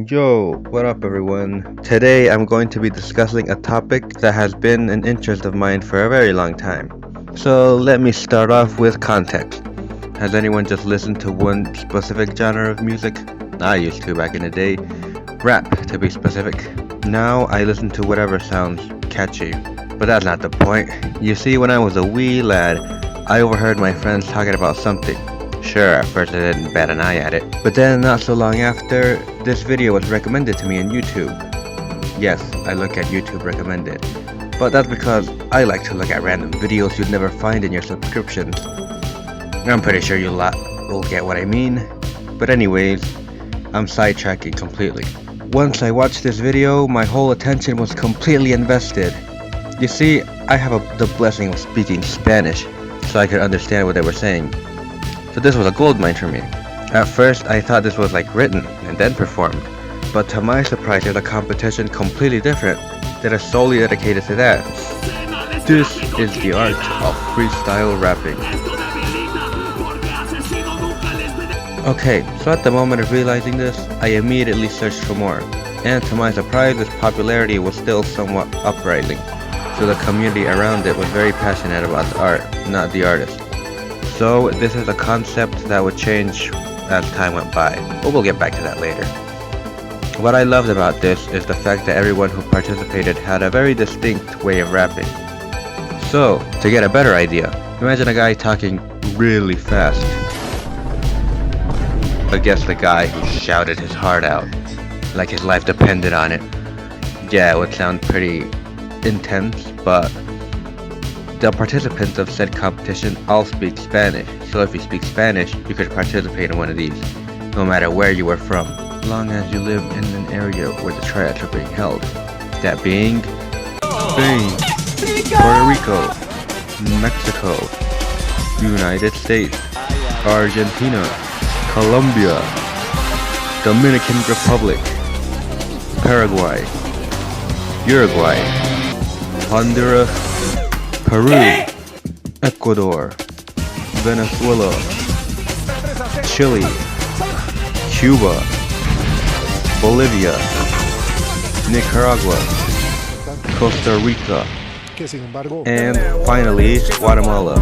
Yo, what up everyone? Today I'm going to be discussing a topic that has been an interest of mine for a very long time. So let me start off with context. Has anyone just listened to one specific genre of music? I used to back in the day. Rap, to be specific. Now I listen to whatever sounds catchy. But that's not the point. You see, when I was a wee lad, I overheard my friends talking about something. Sure, at first I didn't bat an eye at it, but then not so long after, this video was recommended to me on YouTube. Yes, I look at YouTube recommended, but that's because I like to look at random videos you'd never find in your subscriptions. I'm pretty sure you lot will get what I mean, but anyways, I'm sidetracking completely. Once I watched this video, my whole attention was completely invested. You see, I have the blessing of speaking Spanish, so I could understand what they were saying. So this was a goldmine for me. At first, I thought this was like written and then performed, but to my surprise, there's a competition completely different that is solely dedicated to that. This is the art of freestyle rapping. Okay, so at the moment of realizing this, I immediately searched for more, and to my surprise, its popularity was still somewhat uprising. So the community around it was very passionate about the art, not the artist. So this is a concept that would change as time went by, but we'll get back to that later. What I loved about this is the fact that everyone who participated had a very distinct way of rapping. So, to get a better idea, imagine a guy talking really fast against the guy who shouted his heart out, like his life depended on it. Yeah, it would sound pretty intense, but the participants of said competition all speak Spanish, so if you speak Spanish, you could participate in one of these, no matter where you are from, as long as you live in an area where the triads are being held. That being Spain, Puerto Rico, Mexico, United States, Argentina, Colombia, Dominican Republic, Paraguay, Uruguay, Honduras, Peru, Ecuador, Venezuela, Chile, Cuba, Bolivia, Nicaragua, Costa Rica, and finally Guatemala.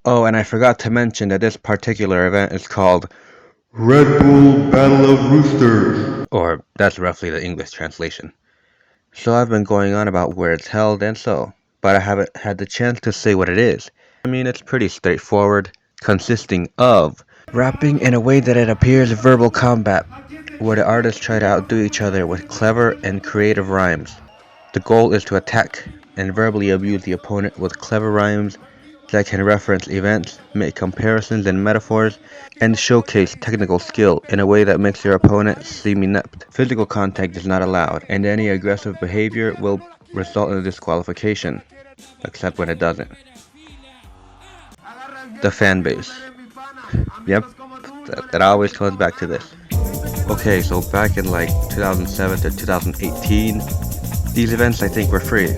Oh, and I forgot to mention that this particular event is called Red Bull Battle of Roosters, or that's roughly the English translation. So I've been going on about where it's held and so, but I haven't had the chance to say what it is. I mean, it's pretty straightforward, consisting of rapping in a way that it appears verbal combat, where the artists try to outdo each other with clever and creative rhymes. The goal is to attack and verbally abuse the opponent with clever rhymes that can reference events, make comparisons and metaphors, and showcase technical skill in a way that makes your opponent seem inept. Physical contact is not allowed, and any aggressive behavior will result in a disqualification, except when it doesn't. The fan base. Yep, that always comes back to this. Okay, so back in like 2007 to 2018, these events I think were free.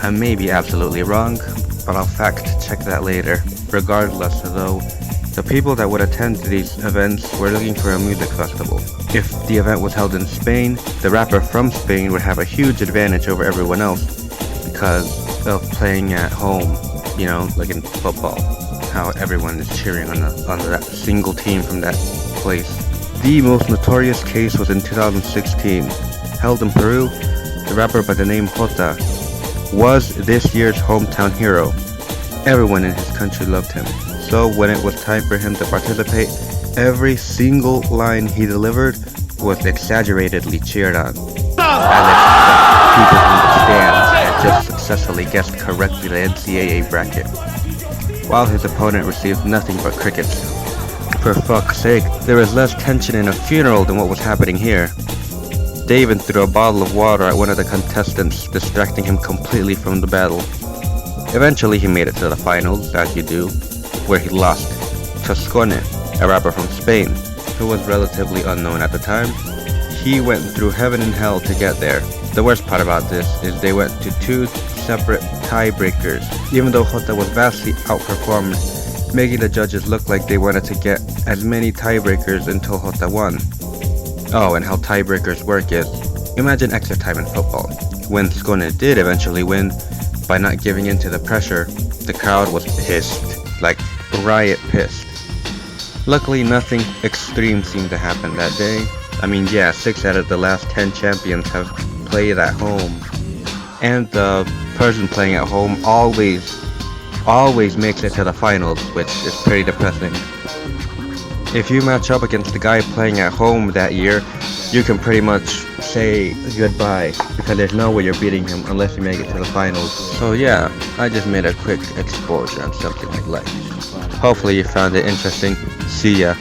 I may be absolutely wrong, but I'll fact check that later. Regardless though, the people that would attend these events were looking for a music festival. If the event was held in Spain, the rapper from Spain would have a huge advantage over everyone else because of playing at home, you know, like in football, how everyone is cheering on that single team from that place. The most notorious case was in 2016. Held in Peru, the rapper by the name Jota was this year's hometown hero. Everyone in his country loved him. So when it was time for him to participate, every single line he delivered was exaggeratedly cheered on, as if people in the stands had just successfully guessed correctly the NCAA bracket, while his opponent received nothing but crickets. For fuck's sake, there was less tension in a funeral than what was happening here. They even threw a bottle of water at one of the contestants, distracting him completely from the battle. Eventually he made it to the finals, as you do, where he lost to Skone, a rapper from Spain, who was relatively unknown at the time. He went through heaven and hell to get there. The worst part about this is they went to two separate tiebreakers, even though Jota was vastly outperformed, making the judges look like they wanted to get as many tiebreakers until Jota won. Oh, and how tiebreakers work is, imagine extra time in football. When Skåne did eventually win, by not giving in to the pressure, the crowd was pissed. Like, riot pissed. Luckily, nothing extreme seemed to happen that day. I mean, yeah, 6 out of the last 10 champions have played at home. And the person playing at home always makes it to the finals, which is pretty depressing. If you match up against the guy playing at home that year, you can pretty much say goodbye, because there's no way you're beating him unless you make it to the finals. So yeah, I just made a quick exposure on something like life. Hopefully you found it interesting. See ya.